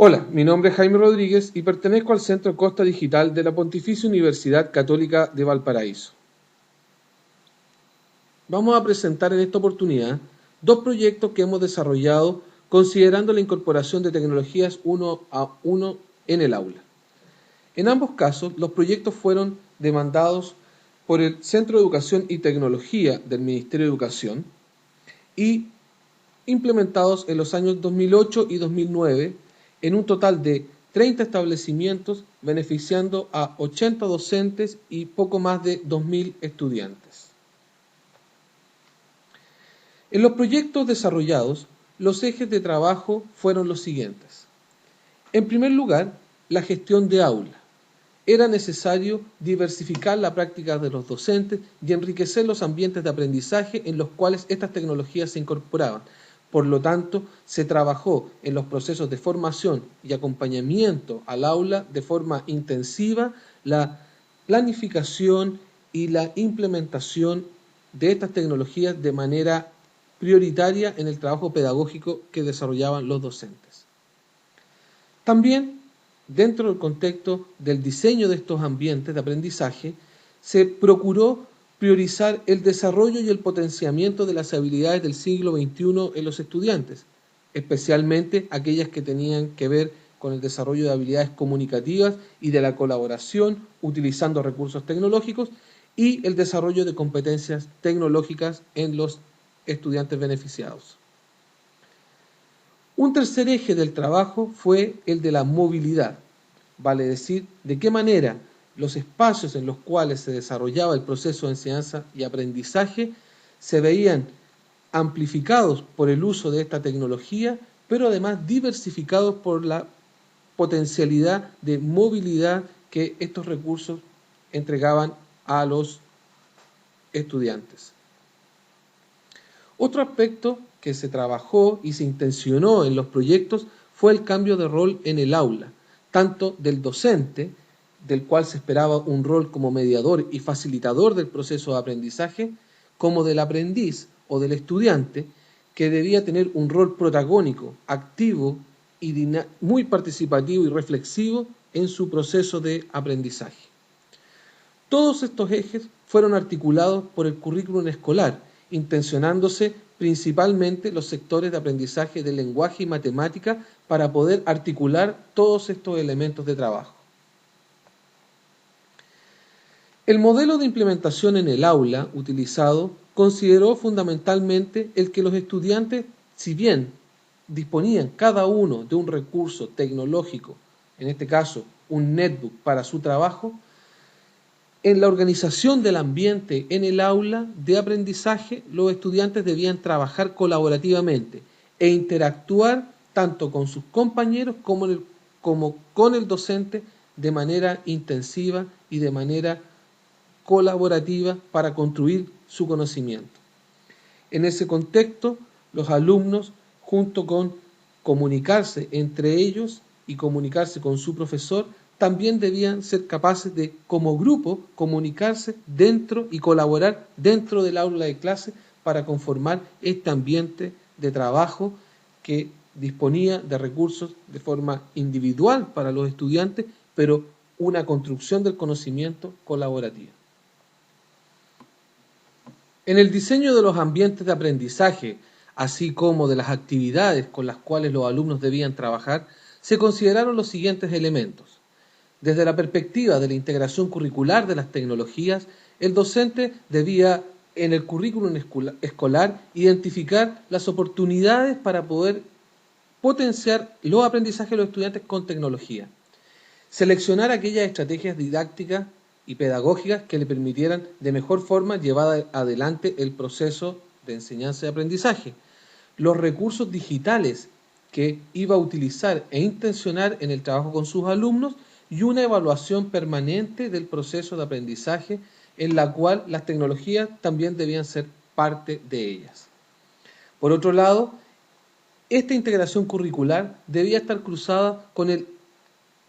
Hola, mi nombre es Jaime Rodríguez y pertenezco al Centro Costa Digital de la Pontificia Universidad Católica de Valparaíso. Vamos a presentar en esta oportunidad dos proyectos que hemos desarrollado considerando la incorporación de tecnologías uno a uno en el aula. En ambos casos, los proyectos fueron demandados por el Centro de Educación y Tecnología del Ministerio de Educación y implementados en los años 2008 y 2009 en un total de 30 establecimientos, beneficiando a 80 docentes y poco más de 2.000 estudiantes. En los proyectos desarrollados, los ejes de trabajo fueron los siguientes. En primer lugar, la gestión de aula. Era necesario diversificar la práctica de los docentes y enriquecer los ambientes de aprendizaje en los cuales estas tecnologías se incorporaban. Por lo tanto, se trabajó en los procesos de formación y acompañamiento al aula de forma intensiva, la planificación y la implementación de estas tecnologías de manera prioritaria en el trabajo pedagógico que desarrollaban los docentes. También, dentro del contexto del diseño de estos ambientes de aprendizaje, se procuró priorizar el desarrollo y el potenciamiento de las habilidades del siglo XXI en los estudiantes, especialmente aquellas que tenían que ver con el desarrollo de habilidades comunicativas y de la colaboración utilizando recursos tecnológicos y el desarrollo de competencias tecnológicas en los estudiantes beneficiados. Un tercer eje del trabajo fue el de la movilidad, vale decir, de qué manera los espacios en los cuales se desarrollaba el proceso de enseñanza y aprendizaje se veían amplificados por el uso de esta tecnología, pero además diversificados por la potencialidad de movilidad que estos recursos entregaban a los estudiantes. Otro aspecto que se trabajó y se intencionó en los proyectos fue el cambio de rol en el aula, tanto del docente, del cual se esperaba un rol como mediador y facilitador del proceso de aprendizaje, como del aprendiz o del estudiante, que debía tener un rol protagónico, activo y muy participativo y reflexivo en su proceso de aprendizaje. Todos estos ejes fueron articulados por el currículum escolar, intencionándose principalmente los sectores de aprendizaje del lenguaje y matemática para poder articular todos estos elementos de trabajo. El modelo de implementación en el aula utilizado consideró fundamentalmente el que los estudiantes, si bien disponían cada uno de un recurso tecnológico, en este caso un netbook para su trabajo, en la organización del ambiente en el aula de aprendizaje, los estudiantes debían trabajar colaborativamente e interactuar tanto con sus compañeros como con el docente de manera intensiva y de manera colaborativa para construir su conocimiento. En ese contexto, los alumnos, junto con comunicarse entre ellos y comunicarse con su profesor, también debían ser capaces de, como grupo, comunicarse dentro y colaborar dentro del aula de clase para conformar este ambiente de trabajo que disponía de recursos de forma individual para los estudiantes, pero una construcción del conocimiento colaborativa. En el diseño de los ambientes de aprendizaje, así como de las actividades con las cuales los alumnos debían trabajar, se consideraron los siguientes elementos. Desde la perspectiva de la integración curricular de las tecnologías, el docente debía, en el currículum escolar, identificar las oportunidades para poder potenciar los aprendizajes de los estudiantes con tecnología. Seleccionar aquellas estrategias didácticas y pedagógicas que le permitieran de mejor forma llevar adelante el proceso de enseñanza y aprendizaje. Los recursos digitales que iba a utilizar e intencionar en el trabajo con sus alumnos y una evaluación permanente del proceso de aprendizaje en la cual las tecnologías también debían ser parte de ellas. Por otro lado, esta integración curricular debía estar cruzada con el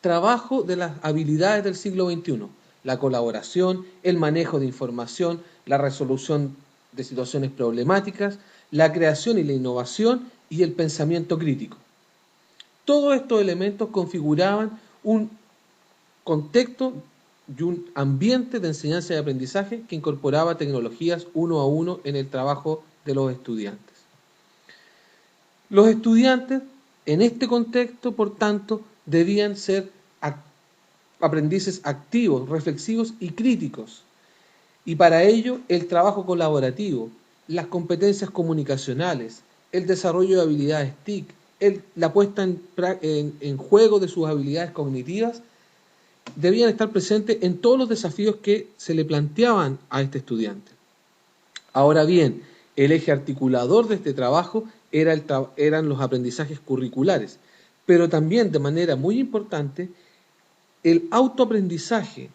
trabajo de las habilidades del siglo XXI, la colaboración, el manejo de información, la resolución de situaciones problemáticas, la creación y la innovación y el pensamiento crítico. Todos estos elementos configuraban un contexto y un ambiente de enseñanza y aprendizaje que incorporaba tecnologías uno a uno en el trabajo de los estudiantes. Los estudiantes, en este contexto, por tanto, debían ser aprendices activos, reflexivos y críticos. Y para ello, el trabajo colaborativo, las competencias comunicacionales, el desarrollo de habilidades TIC, la puesta en juego de sus habilidades cognitivas, debían estar presentes en todos los desafíos que se le planteaban a este estudiante. Ahora bien, el eje articulador de este trabajo eran los aprendizajes curriculares, pero también, de manera muy importante, el autoaprendizaje,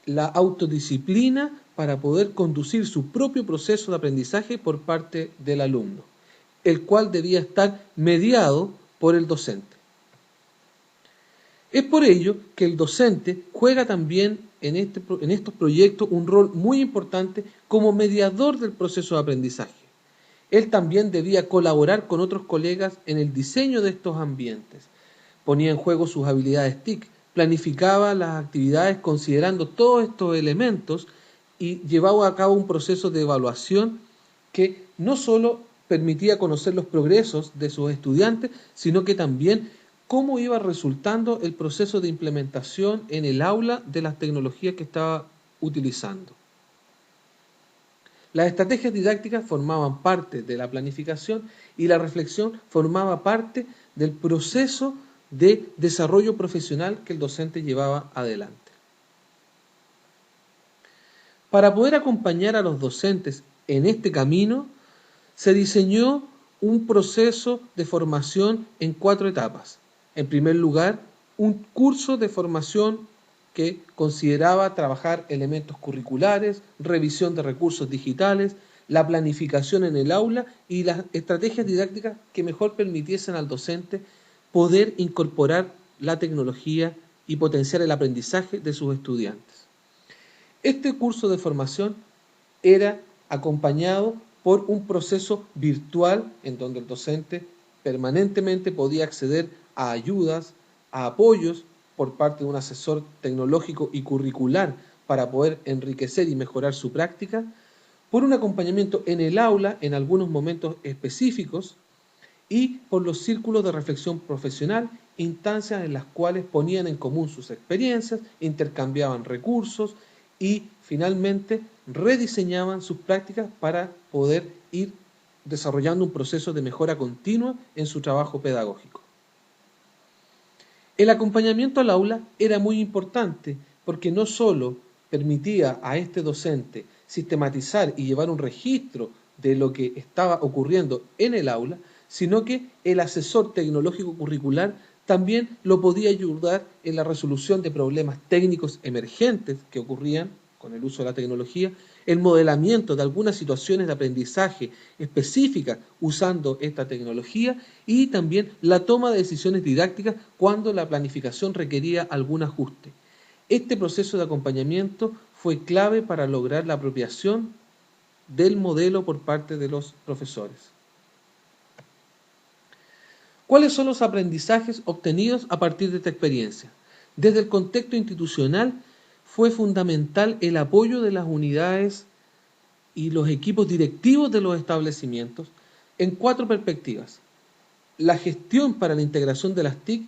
la autodisciplina para poder conducir su propio proceso de aprendizaje por parte del alumno, el cual debía estar mediado por el docente. Es por ello que el docente juega también en estos proyectos un rol muy importante como mediador del proceso de aprendizaje. Él también debía colaborar con otros colegas en el diseño de estos ambientes. Ponía en juego sus habilidades TIC, planificaba las actividades considerando todos estos elementos y llevaba a cabo un proceso de evaluación que no solo permitía conocer los progresos de sus estudiantes, sino que también cómo iba resultando el proceso de implementación en el aula de las tecnologías que estaba utilizando. Las estrategias didácticas formaban parte de la planificación y la reflexión formaba parte del proceso de desarrollo profesional que el docente llevaba adelante. Para poder acompañar a los docentes en este camino, se diseñó un proceso de formación en 4 etapas. En primer lugar, un curso de formación que consideraba trabajar elementos curriculares, revisión de recursos digitales, la planificación en el aula y las estrategias didácticas que mejor permitiesen al docente poder incorporar la tecnología y potenciar el aprendizaje de sus estudiantes. Este curso de formación era acompañado por un proceso virtual en donde el docente permanentemente podía acceder a ayudas, a apoyos por parte de un asesor tecnológico y curricular para poder enriquecer y mejorar su práctica, por un acompañamiento en el aula en algunos momentos específicos y por los círculos de reflexión profesional, instancias en las cuales ponían en común sus experiencias, intercambiaban recursos y finalmente rediseñaban sus prácticas para poder ir desarrollando un proceso de mejora continua en su trabajo pedagógico. El acompañamiento al aula era muy importante porque no solo permitía a este docente sistematizar y llevar un registro de lo que estaba ocurriendo en el aula, sino que el asesor tecnológico curricular también lo podía ayudar en la resolución de problemas técnicos emergentes que ocurrían con el uso de la tecnología, el modelamiento de algunas situaciones de aprendizaje específicas usando esta tecnología y también la toma de decisiones didácticas cuando la planificación requería algún ajuste. Este proceso de acompañamiento fue clave para lograr la apropiación del modelo por parte de los profesores. ¿Cuáles son los aprendizajes obtenidos a partir de esta experiencia? Desde el contexto institucional fue fundamental el apoyo de las unidades y los equipos directivos de los establecimientos en 4 perspectivas. La gestión para la integración de las TIC,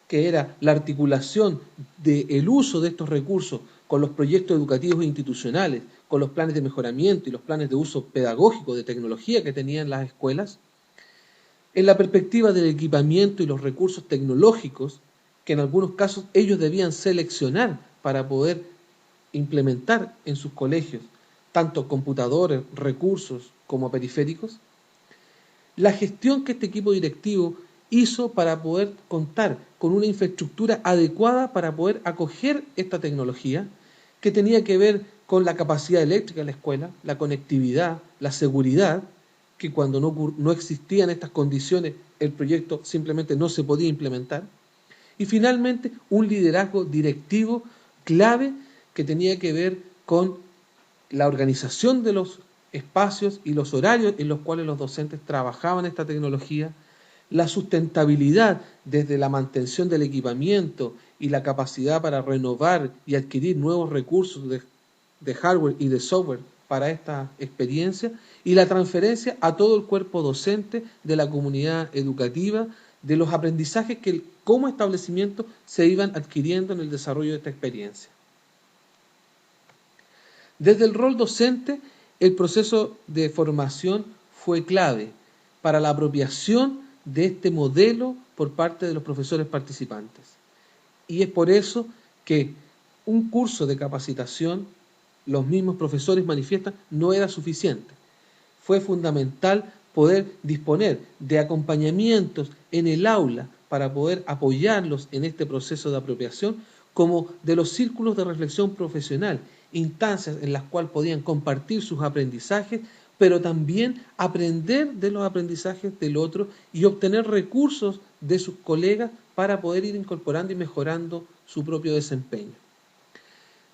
que era la articulación del uso de estos recursos con los proyectos educativos institucionales, con los planes de mejoramiento y los planes de uso pedagógico de tecnología que tenían las escuelas. En la perspectiva del equipamiento y los recursos tecnológicos, que en algunos casos ellos debían seleccionar para poder implementar en sus colegios, tanto computadores, recursos como periféricos. La gestión que este equipo directivo hizo para poder contar con una infraestructura adecuada para poder acoger esta tecnología, que tenía que ver con la capacidad eléctrica de la escuela, la conectividad, la seguridad, que cuando no existían estas condiciones el proyecto simplemente no se podía implementar. Y finalmente un liderazgo directivo clave que tenía que ver con la organización de los espacios y los horarios en los cuales los docentes trabajaban esta tecnología, La sustentabilidad desde la mantención del equipamiento y la capacidad para renovar y adquirir nuevos recursos de hardware y de software para esta experiencia, y la transferencia a todo el cuerpo docente de la comunidad educativa de los aprendizajes que como establecimiento se iban adquiriendo en el desarrollo de esta experiencia. Desde el rol docente, el proceso de formación fue clave para la apropiación de este modelo por parte de los profesores participantes. Y es por eso que un curso de capacitación, los mismos profesores manifiestan, no era suficiente. Fue fundamental poder disponer de acompañamientos en el aula para poder apoyarlos en este proceso de apropiación, como de los círculos de reflexión profesional, instancias en las cuales podían compartir sus aprendizajes, pero también aprender de los aprendizajes del otro y obtener recursos de sus colegas para poder ir incorporando y mejorando su propio desempeño.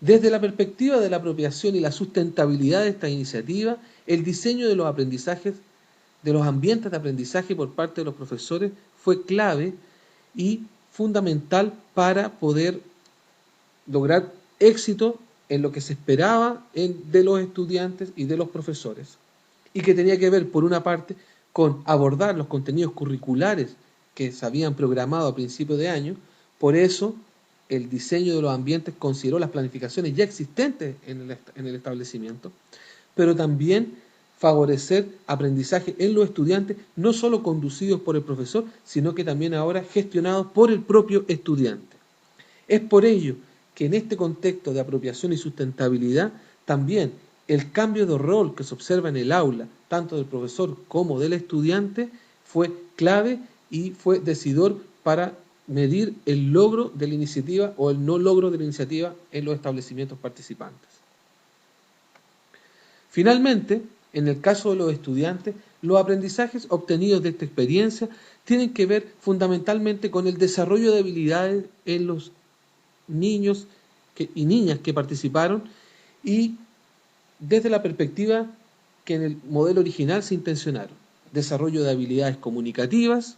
Desde la perspectiva de la apropiación y la sustentabilidad de esta iniciativa, el diseño de los aprendizajes, de los ambientes de aprendizaje por parte de los profesores fue clave y fundamental para poder lograr éxito en lo que se esperaba de los estudiantes y de los profesores, y que tenía que ver, por una parte, con abordar los contenidos curriculares que se habían programado a principios de año. Por eso, el diseño de los ambientes consideró las planificaciones ya existentes en el establecimiento, pero también favorecer aprendizaje en los estudiantes, no solo conducidos por el profesor, sino que también ahora gestionados por el propio estudiante. Es por ello que en este contexto de apropiación y sustentabilidad, también el cambio de rol que se observa en el aula, tanto del profesor como del estudiante, fue clave y fue decidor para medir el logro de la iniciativa o el no logro de la iniciativa en los establecimientos participantes. Finalmente, en el caso de los estudiantes, los aprendizajes obtenidos de esta experiencia tienen que ver fundamentalmente con el desarrollo de habilidades en los niños y niñas que participaron, y desde la perspectiva que en el modelo original se intencionaron: desarrollo de habilidades comunicativas,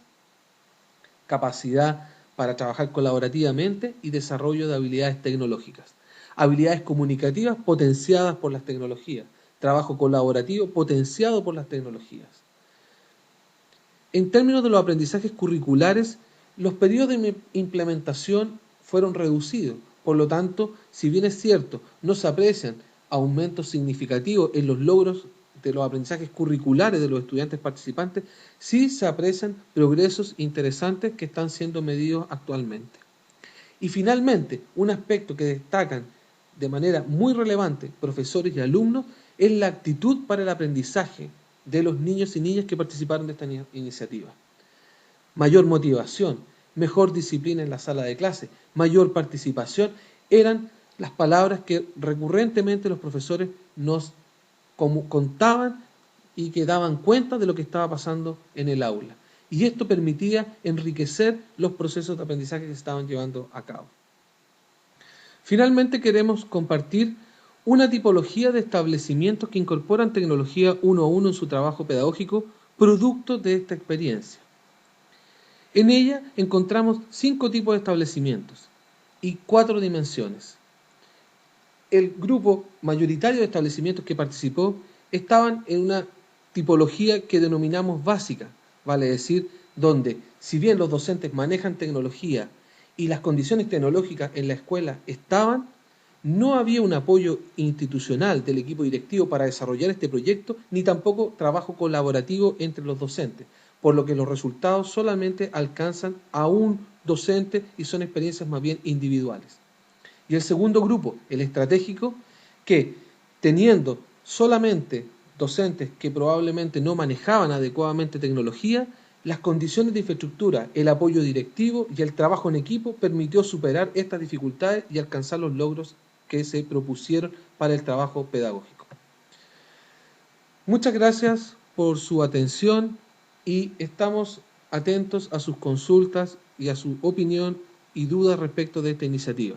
capacidad para trabajar colaborativamente y desarrollo de habilidades tecnológicas. Habilidades comunicativas potenciadas por las tecnologías, trabajo colaborativo potenciado por las tecnologías. En términos de los aprendizajes curriculares, los periodos de implementación fueron reducidos. Por lo tanto, si bien es cierto, no se aprecian aumentos significativos en los logros de los aprendizajes curriculares de los estudiantes participantes, sí se aprecian progresos interesantes que están siendo medidos actualmente. Y finalmente, un aspecto que destacan de manera muy relevante profesores y alumnos es la actitud para el aprendizaje de los niños y niñas que participaron de esta iniciativa. Mayor motivación, mejor disciplina en la sala de clase, mayor participación, eran las palabras que recurrentemente los profesores nos contaban y que daban cuenta de lo que estaba pasando en el aula. Y esto permitía enriquecer los procesos de aprendizaje que se estaban llevando a cabo. Finalmente, queremos compartir una tipología de establecimientos que incorporan tecnología 1 a 1 en su trabajo pedagógico, producto de esta experiencia. En ella encontramos 5 tipos de establecimientos y 4 dimensiones. El grupo mayoritario de establecimientos que participó estaban en una tipología que denominamos básica, vale decir, donde si bien los docentes manejan tecnología y las condiciones tecnológicas en la escuela estaban, no había un apoyo institucional del equipo directivo para desarrollar este proyecto, ni tampoco trabajo colaborativo entre los docentes, por lo que los resultados solamente alcanzan a un docente y son experiencias más bien individuales. Y el segundo grupo, el estratégico, que teniendo solamente docentes que probablemente no manejaban adecuadamente tecnología, las condiciones de infraestructura, el apoyo directivo y el trabajo en equipo permitió superar estas dificultades y alcanzar los logros que se propusieron para el trabajo pedagógico. Muchas gracias por su atención y estamos atentos a sus consultas y a su opinión y dudas respecto de esta iniciativa.